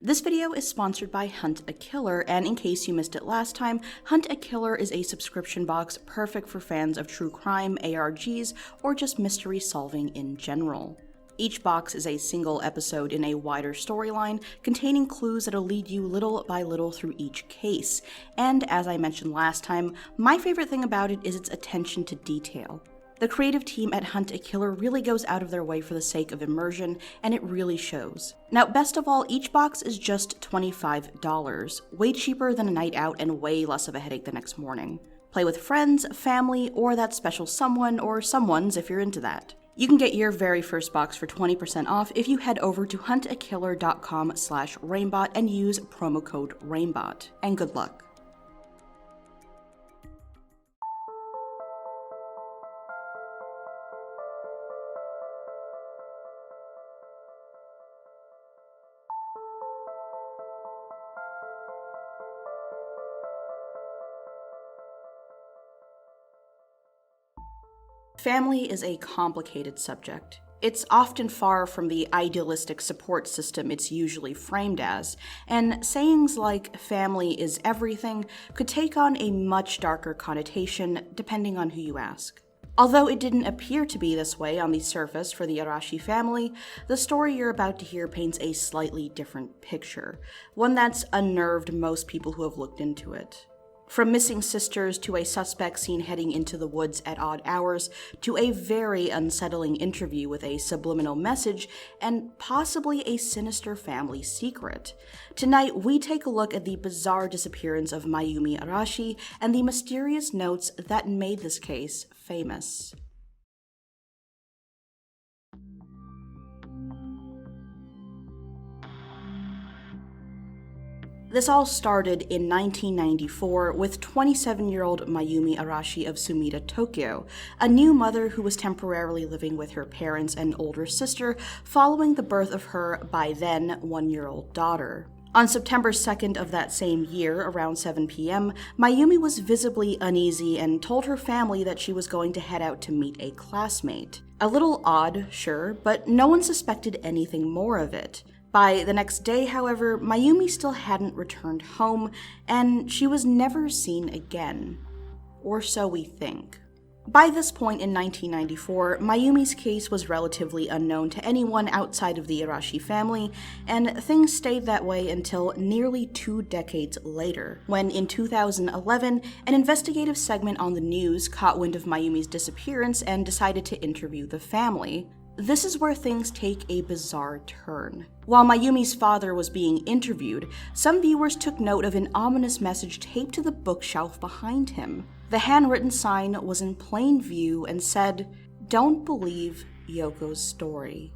This video is sponsored by Hunt a Killer, and in case you missed it last time, Hunt a Killer is a subscription box perfect for fans of true crime, ARGs, or just mystery solving in general. Each box is a single episode in a wider storyline, containing clues that'll lead you little by little through each case, and as I mentioned last time, my favorite thing about it is its attention to detail. The creative team at Hunt a Killer really goes out of their way for the sake of immersion, and it really shows. Now, best of all, each box is just $25, way cheaper than a night out and way less of a headache the next morning. Play with friends, family, or that special someone or someones if you're into that. You can get your very first box for 20% off if you head over to huntakiller.com/Reignbot and use promo code Reignbot. And good luck. Family is a complicated subject. It's often far from the idealistic support system it's usually framed as, and sayings like family is everything could take on a much darker connotation depending on who you ask. Although it didn't appear to be this way on the surface for the Arashi family, the story you're about to hear paints a slightly different picture, one that's unnerved most people who have looked into it. From missing sisters to a suspect seen heading into the woods at odd hours, to a very unsettling interview with a subliminal message, and possibly a sinister family secret. Tonight, we take a look at the bizarre disappearance of Mayumi Arashi and the mysterious notes that made this case famous. This all started in 1994 with 27-year-old Mayumi Arashi of Sumida, Tokyo, a new mother who was temporarily living with her parents and older sister following the birth of her, by then, 1-year-old daughter. On September 2nd of that same year, around 7 p.m., Mayumi was visibly uneasy and told her family that she was going to head out to meet a classmate. A little odd, sure, but no one suspected anything more of it. By the next day, however, Mayumi still hadn't returned home, and she was never seen again. Or so we think. By this point in 1994, Mayumi's case was relatively unknown to anyone outside of the Arashi family, and things stayed that way until nearly 2 decades later, when in 2011, an investigative segment on the news caught wind of Mayumi's disappearance and decided to interview the family. This is where things take a bizarre turn. While Mayumi's father was being interviewed, some viewers took note of an ominous message taped to the bookshelf behind him. The handwritten sign was in plain view and said, "Don't believe Yoko's story."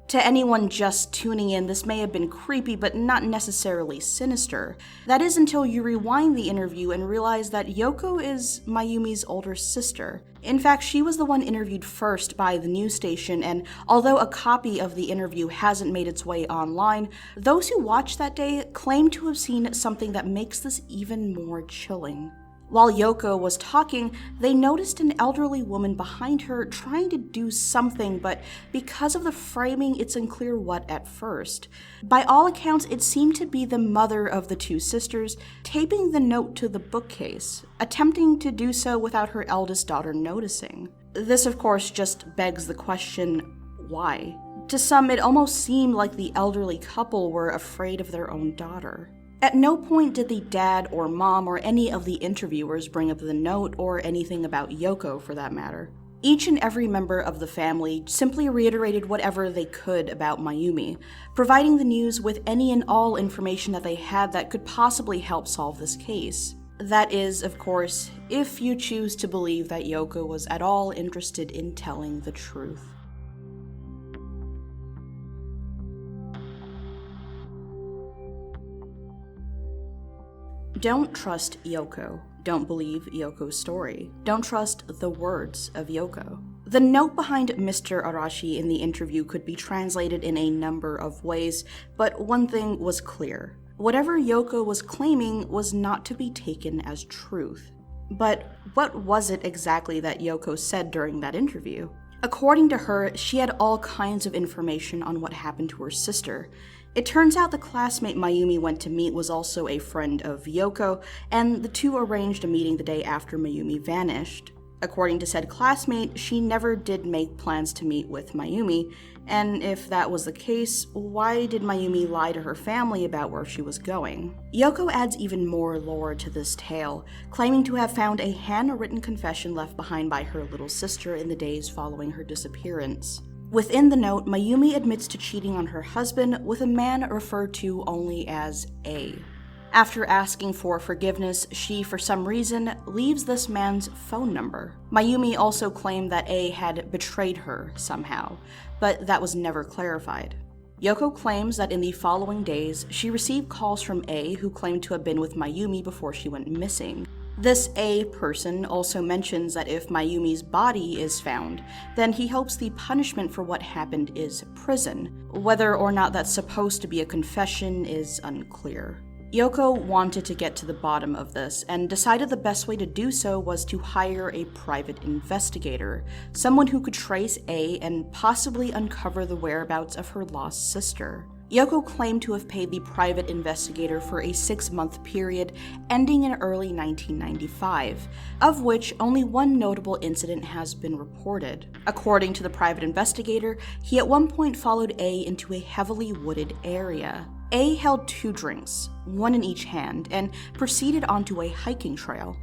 To anyone just tuning in, this may have been creepy, but not necessarily sinister. That is until you rewind the interview and realize that Yoko is Mayumi's older sister. In fact, she was the one interviewed first by the news station, and although a copy of the interview hasn't made its way online, those who watched that day claim to have seen something that makes this even more chilling. While Yoko was talking, they noticed an elderly woman behind her trying to do something, but because of the framing, it's unclear what at first. By all accounts, it seemed to be the mother of the two sisters taping the note to the bookcase, attempting to do so without her eldest daughter noticing. This, of course, just begs the question, why? To some, it almost seemed like the elderly couple were afraid of their own daughter. At no point did the dad or mom or any of the interviewers bring up the note or anything about Yoko for that matter. Each and every member of the family simply reiterated whatever they could about Mayumi, providing the news with any and all information that they had that could possibly help solve this case. That is, of course, if you choose to believe that Yoko was at all interested in telling the truth. Don't trust Yoko. Don't believe Yoko's story. Don't trust the words of Yoko. The note behind Mr. Arashi in the interview could be translated in a number of ways, but one thing was clear. Whatever Yoko was claiming was not to be taken as truth. But what was it exactly that Yoko said during that interview? According to her, she had all kinds of information on what happened to her sister, It turns out the classmate Mayumi went to meet was also a friend of Yoko, and the two arranged a meeting the day after Mayumi vanished. According to said classmate, she never did make plans to meet with Mayumi, and if that was the case, why did Mayumi lie to her family about where she was going? Yoko adds even more lore to this tale, claiming to have found a handwritten confession left behind by her little sister in the days following her disappearance. Within the note, Mayumi admits to cheating on her husband with a man referred to only as A. After asking for forgiveness, she, for some reason, leaves this man's phone number. Mayumi also claimed that A had betrayed her somehow, but that was never clarified. Yoko claims that in the following days, she received calls from A who claimed to have been with Mayumi before she went missing. This A person also mentions that if Mayumi's body is found, then he hopes the punishment for what happened is prison. Whether or not that's supposed to be a confession is unclear. Yoko wanted to get to the bottom of this and decided the best way to do so was to hire a private investigator, someone who could trace A and possibly uncover the whereabouts of her lost sister. Yoko claimed to have paid the private investigator for a 6-month period ending in early 1995, of which only one notable incident has been reported. According to the private investigator, he at one point followed A into a heavily wooded area. A held 2 drinks, one in each hand, and proceeded onto a hiking trail.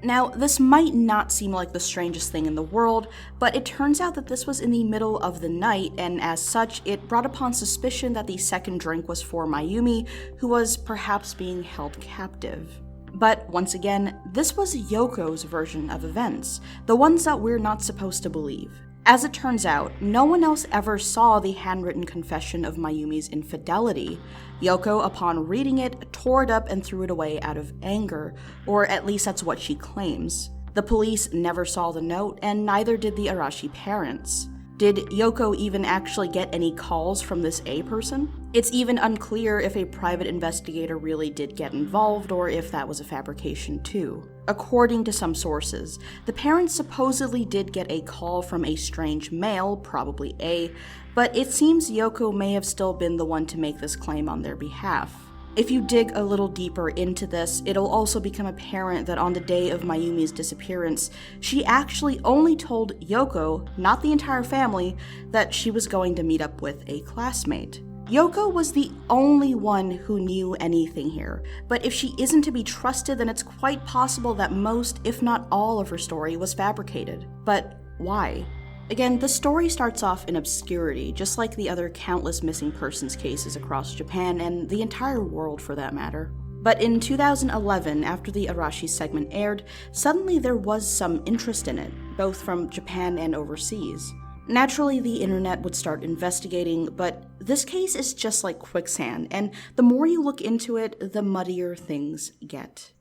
Now, this might not seem like the strangest thing in the world, but it turns out that this was in the middle of the night, and as such, it brought upon suspicion that the second drink was for Mayumi, who was perhaps being held captive. But once again, this was Yoko's version of events, the ones that we're not supposed to believe. As it turns out, no one else ever saw the handwritten confession of Mayumi's infidelity. Yoko, upon reading it, tore it up and threw it away out of anger, or at least that's what she claims. The police never saw the note, and neither did the Arashi parents. Did Yoko even actually get any calls from this A person? It's even unclear if a private investigator really did get involved or if that was a fabrication too. According to some sources, the parents supposedly did get a call from a strange male, probably A, but it seems Yoko may have still been the one to make this claim on their behalf. If you dig a little deeper into this, it'll also become apparent that on the day of Mayumi's disappearance, she actually only told Yoko, not the entire family, that she was going to meet up with a classmate. Yoko was the only one who knew anything here, but if she isn't to be trusted, then it's quite possible that most, if not all, of her story was fabricated. But why? Again, the story starts off in obscurity, just like the other countless missing persons cases across Japan and the entire world for that matter. But in 2011, after the Arashi segment aired, suddenly there was some interest in it, both from Japan and overseas. Naturally, the internet would start investigating, but this case is just like quicksand, and the more you look into it, the muddier things get.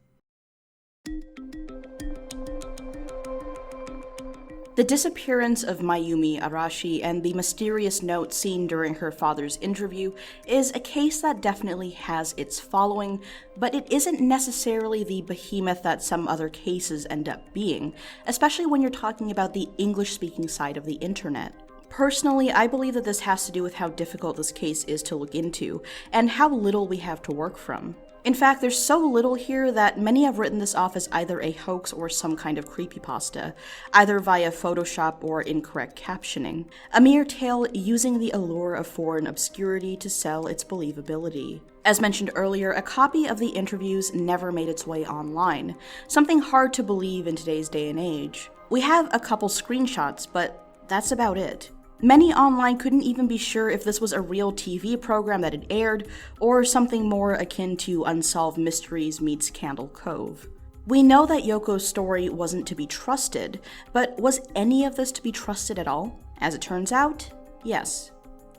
The disappearance of Mayumi Arashi and the mysterious note seen during her father's interview is a case that definitely has its following, but it isn't necessarily the behemoth that some other cases end up being, especially when you're talking about the English-speaking side of the internet. Personally, I believe that this has to do with how difficult this case is to look into, and how little we have to work from. In fact, there's so little here that many have written this off as either a hoax or some kind of creepypasta, either via Photoshop or incorrect captioning. A mere tale using the allure of foreign obscurity to sell its believability. As mentioned earlier, a copy of the interviews never made its way online, something hard to believe in today's day and age. We have a couple screenshots, but that's about it. Many online couldn't even be sure if this was a real TV program that had aired, or something more akin to Unsolved Mysteries meets Candle Cove. We know that Yoko's story wasn't to be trusted, but was any of this to be trusted at all? As it turns out, yes.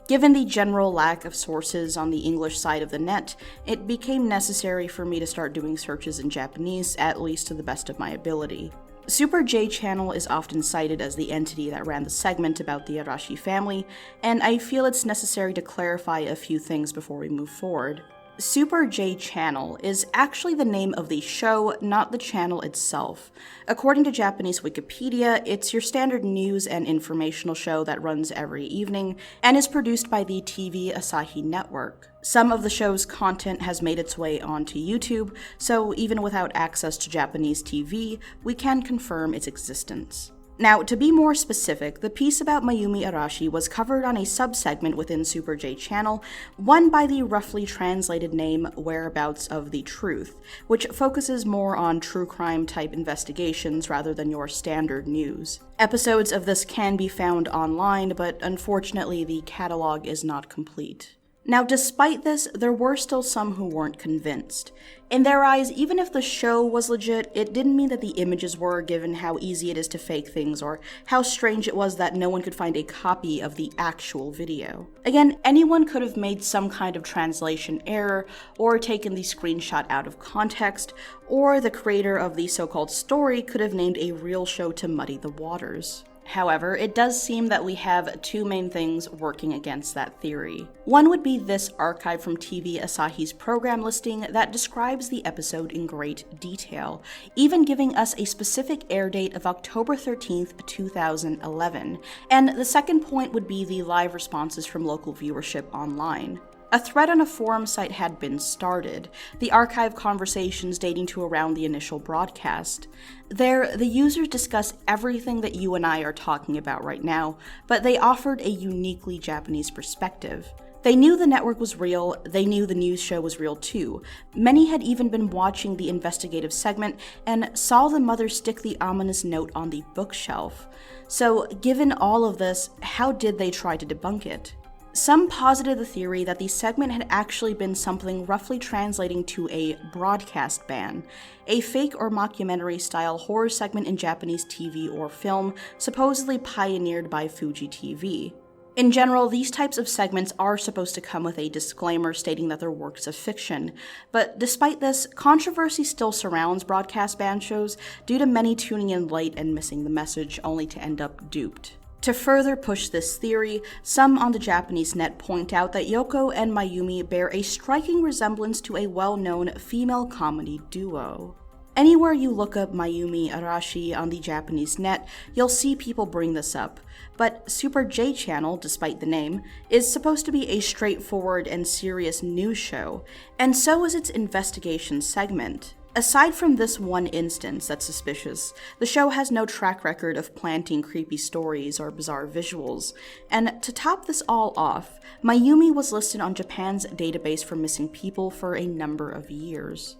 Given the general lack of sources on the English side of the net, it became necessary for me to start doing searches in Japanese, at least to the best of my ability. Super J Channel is often cited as the entity that ran the segment about the Arashi family, and I feel it's necessary to clarify a few things before we move forward. Super J Channel is actually the name of the show, not the channel itself. According to Japanese Wikipedia, it's your standard news and informational show that runs every evening and is produced by the TV Asahi network. Some of the show's content has made its way onto YouTube, so even without access to Japanese TV, we can confirm its existence. Now, to be more specific, the piece about Mayumi Arashi was covered on a subsegment within Super J Channel, one by the roughly translated name Whereabouts of the Truth, which focuses more on true crime type investigations rather than your standard news. Episodes of this can be found online, but unfortunately the catalog is not complete. Now, despite this, there were still some who weren't convinced. In their eyes, even if the show was legit, it didn't mean that the images were, given how easy it is to fake things, or how strange it was that no one could find a copy of the actual video. Again, anyone could have made some kind of translation error, or taken the screenshot out of context, or the creator of the so-called story could have named a real show to muddy the waters. However, it does seem that we have two main things working against that theory. One would be this archive from TV Asahi's program listing that describes the episode in great detail, even giving us a specific air date of October 13th, 2011. And the second point would be the live responses from local viewership online. A thread on a forum site had been started, the archive conversations dating to around the initial broadcast. There, the users discuss everything that you and I are talking about right now, but they offered a uniquely Japanese perspective. They knew the network was real, they knew the news show was real too. Many had even been watching the investigative segment and saw the mother stick the ominous note on the bookshelf. So, given all of this, how did they try to debunk it? Some posited the theory that the segment had actually been something roughly translating to a broadcast ban, a fake or mockumentary-style horror segment in Japanese TV or film, supposedly pioneered by Fuji TV. In general, these types of segments are supposed to come with a disclaimer stating that they're works of fiction, but despite this, controversy still surrounds broadcast ban shows due to many tuning in late and missing the message only to end up duped. To further push this theory, some on the Japanese net point out that Yoko and Mayumi bear a striking resemblance to a well-known female comedy duo. Anywhere you look up Mayumi Arashi on the Japanese net, you'll see people bring this up, but Super J Channel, despite the name, is supposed to be a straightforward and serious news show, and so is its investigation segment. Aside from this one instance that's suspicious, the show has no track record of planting creepy stories or bizarre visuals, and to top this all off, Mayumi was listed on Japan's database for missing people for a number of years.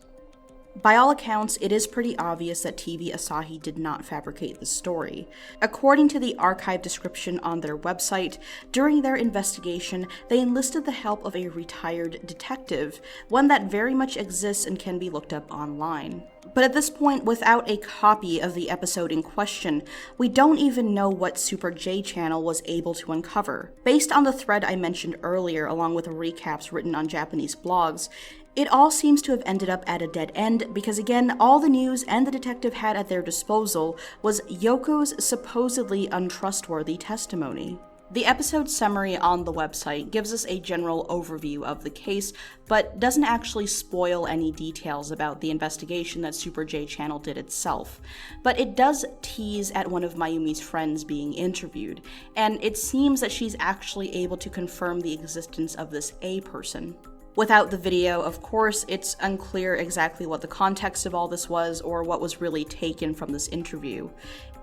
By all accounts, it is pretty obvious that TV Asahi did not fabricate the story. According to the archive description on their website, during their investigation, they enlisted the help of a retired detective, one that very much exists and can be looked up online. But at this point, without a copy of the episode in question, we don't even know what Super J Channel was able to uncover. Based on the thread I mentioned earlier, along with recaps written on Japanese blogs, it all seems to have ended up at a dead end because, again, all the news and the detective had at their disposal was Yoko's supposedly untrustworthy testimony. The episode summary on the website gives us a general overview of the case, but doesn't actually spoil any details about the investigation that Super J Channel did itself. But it does tease at one of Mayumi's friends being interviewed, and it seems that she's actually able to confirm the existence of this A person. Without the video, of course, it's unclear exactly what the context of all this was or what was really taken from this interview.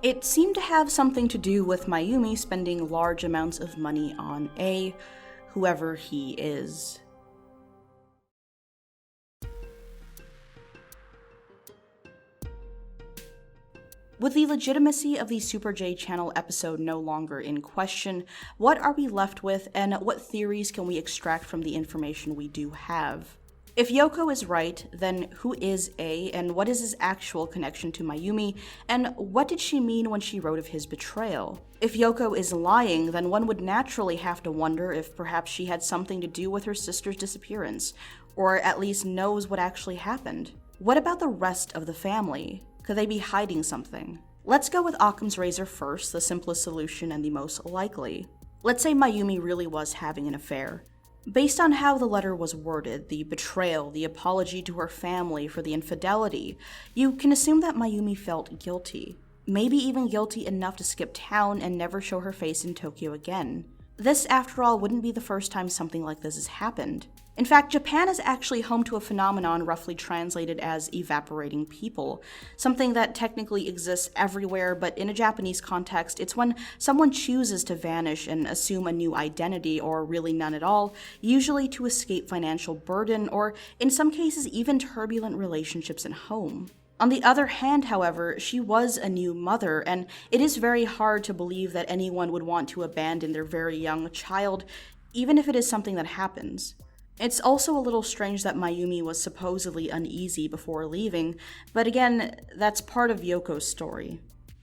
It seemed to have something to do with Mayumi spending large amounts of money on A, whoever he is. With the legitimacy of the Super J Channel episode no longer in question, what are we left with and what theories can we extract from the information we do have? If Yoko is right, then who is A and what is his actual connection to Mayumi, and what did she mean when she wrote of his betrayal? If Yoko is lying, then one would naturally have to wonder if perhaps she had something to do with her sister's disappearance, or at least knows what actually happened. What about the rest of the family? Could they be hiding something? Let's go with Occam's razor first, the simplest solution and the most likely. Let's say Mayumi really was having an affair. Based on how the letter was worded, the betrayal, the apology to her family for the infidelity, you can assume that Mayumi felt guilty. Maybe even guilty enough to skip town and never show her face in Tokyo again. This, after all, wouldn't be the first time something like this has happened. In fact, Japan is actually home to a phenomenon roughly translated as evaporating people, something that technically exists everywhere, but in a Japanese context, it's when someone chooses to vanish and assume a new identity, or really none at all, usually to escape financial burden, or in some cases even turbulent relationships at home. On the other hand, however, she was a new mother, and it is very hard to believe that anyone would want to abandon their very young child, even if it is something that happens. It's also a little strange that Mayumi was supposedly uneasy before leaving, but again, that's part of Yoko's story.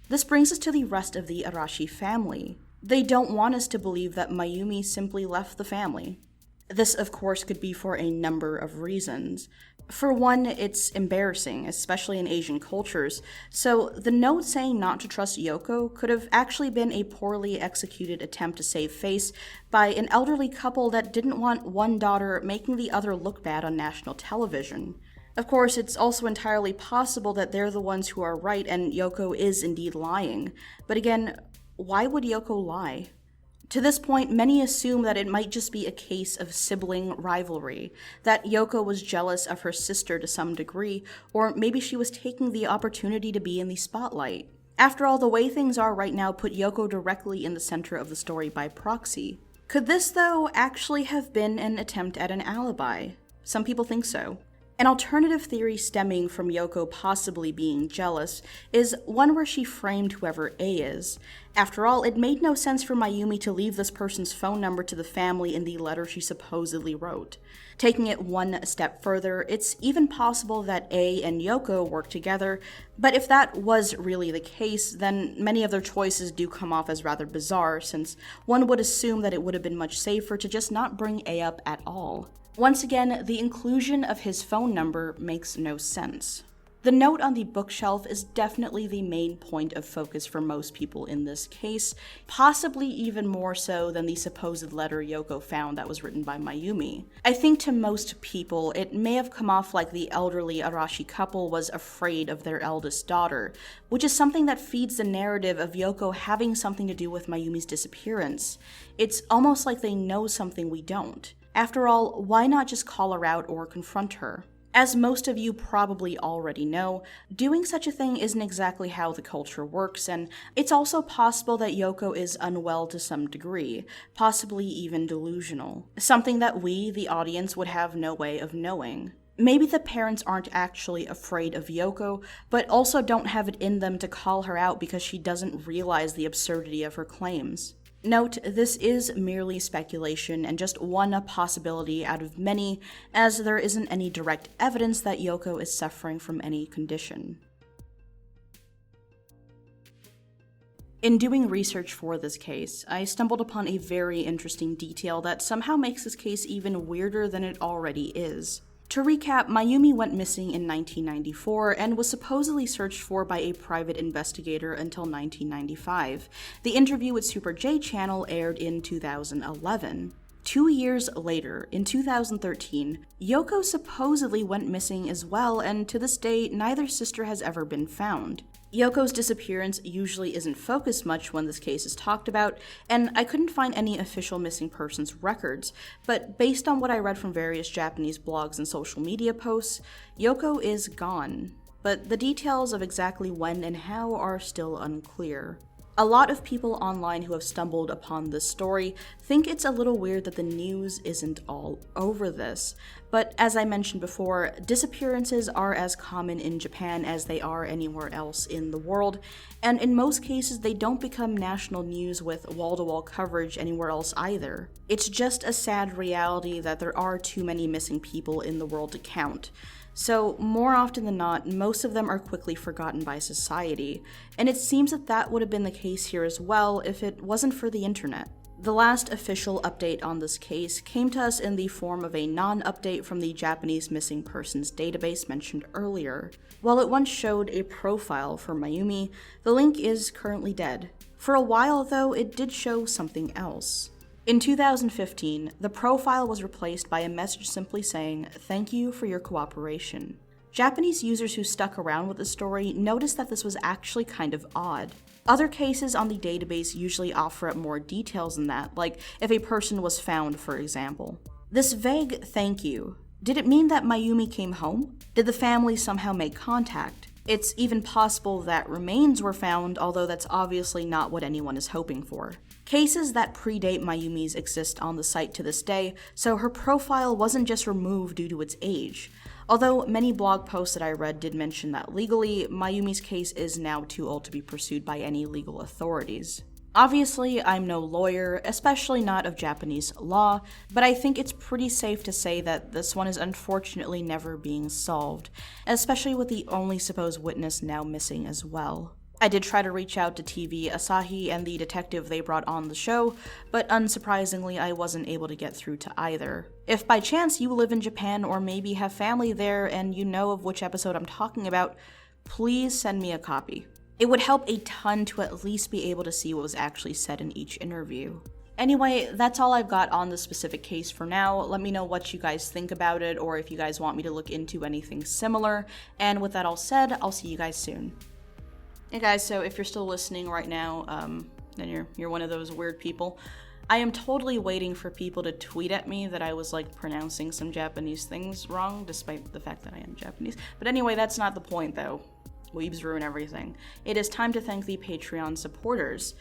This brings us to the rest of the Arashi family. They don't want us to believe that Mayumi simply left the family. This, of course, could be for a number of reasons. For one, it's embarrassing, especially in Asian cultures, so the note saying not to trust Yoko could have actually been a poorly executed attempt to save face by an elderly couple that didn't want one daughter making the other look bad on national television. Of course, it's also entirely possible that they're the ones who are right and Yoko is indeed lying. But again, why would Yoko lie? To this point, many assume that it might just be a case of sibling rivalry, that Yoko was jealous of her sister to some degree, or maybe she was taking the opportunity to be in the spotlight. After all, the way things are right now put Yoko directly in the center of the story by proxy. Could this, though, actually have been an attempt at an alibi? Some people think so. An alternative theory stemming from Yoko possibly being jealous is one where she framed whoever A is. After all, it made no sense for Mayumi to leave this person's phone number to the family in the letter she supposedly wrote. Taking it one step further, it's even possible that A and Yoko work together, but if that was really the case, then many of their choices do come off as rather bizarre, since one would assume that it would have been much safer to just not bring A up at all. Once again, the inclusion of his phone number makes no sense. The note on the bookshelf is definitely the main point of focus for most people in this case, possibly even more so than the supposed letter Yoko found that was written by Mayumi. I think to most people, it may have come off like the elderly Arashi couple was afraid of their eldest daughter, which is something that feeds the narrative of Yoko having something to do with Mayumi's disappearance. It's almost like they know something we don't. After all, why not just call her out or confront her? As most of you probably already know, doing such a thing isn't exactly how the culture works, and it's also possible that Yoko is unwell to some degree, possibly even delusional, something that we, the audience, would have no way of knowing. Maybe the parents aren't actually afraid of Yoko, but also don't have it in them to call her out because she doesn't realize the absurdity of her claims. Note, this is merely speculation and just one possibility out of many, as there isn't any direct evidence that Yoko is suffering from any condition. In doing research for this case, I stumbled upon a very interesting detail that somehow makes this case even weirder than it already is. To recap, Mayumi went missing in 1994 and was supposedly searched for by a private investigator until 1995. The interview with Super J Channel aired in 2011. 2 years later, in 2013, Yoko supposedly went missing as well, and to this day, neither sister has ever been found. Yoko's disappearance usually isn't focused much when this case is talked about, and I couldn't find any official missing persons records, but based on what I read from various Japanese blogs and social media posts, Yoko is gone. But the details of exactly when and how are still unclear. A lot of people online who have stumbled upon this story think it's a little weird that the news isn't all over this, but as I mentioned before, disappearances are as common in Japan as they are anywhere else in the world, and in most cases they don't become national news with wall-to-wall coverage anywhere else either. It's just a sad reality that there are too many missing people in the world to count. So, more often than not, most of them are quickly forgotten by society, and it seems that that would have been the case here as well if it wasn't for the internet. The last official update on this case came to us in the form of a non-update from the Japanese missing persons database mentioned earlier. While it once showed a profile for Mayumi, the link is currently dead. For a while, though, it did show something else. In 2015, the profile was replaced by a message simply saying, "Thank you for your cooperation." Japanese users who stuck around with the story noticed that this was actually kind of odd. Other cases on the database usually offer up more details than that, like if a person was found, for example. This vague "thank you," did it mean that Mayumi came home? Did the family somehow make contact? It's even possible that remains were found, although that's obviously not what anyone is hoping for. Cases that predate Mayumi's exist on the site to this day, so her profile wasn't just removed due to its age. Although many blog posts that I read did mention that legally, Mayumi's case is now too old to be pursued by any legal authorities. Obviously, I'm no lawyer, especially not of Japanese law, but I think it's pretty safe to say that this one is unfortunately never being solved, especially with the only supposed witness now missing as well. I did try to reach out to TV Asahi and the detective they brought on the show, but unsurprisingly, I wasn't able to get through to either. If by chance you live in Japan or maybe have family there and you know of which episode I'm talking about, please send me a copy. It would help a ton to at least be able to see what was actually said in each interview. Anyway, that's all I've got on this specific case for now. Let me know what you guys think about it or if you guys want me to look into anything similar. And with that all said, I'll see you guys soon. Hey guys, so if you're still listening right now, then you're one of those weird people. I am totally waiting for people to tweet at me that I was like pronouncing some Japanese things wrong, despite the fact that I am Japanese. But anyway, that's not the point though. Weebs ruin everything. It is time to thank the Patreon supporters.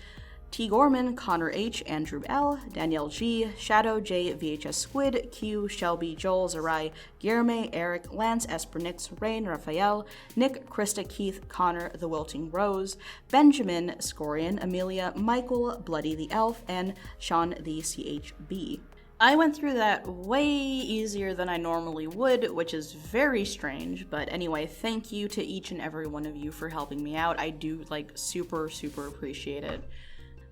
T. Gorman, Connor H., Andrew L., Danielle G., Shadow J., VHS Squid, Q, Shelby, Joel, Zarai, Guillerme, Eric, Lance, Espernix, Rain, Raphael, Nick, Krista, Keith, Connor, The Wilting Rose, Benjamin, Scorian, Amelia, Michael, Bloody the Elf, and Sean the CHB. I went through that way easier than I normally would, which is very strange, but anyway, thank you to each and every one of you for helping me out. I do, super appreciate it.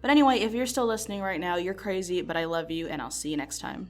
But anyway, if you're still listening right now, you're crazy, but I love you, and I'll see you next time.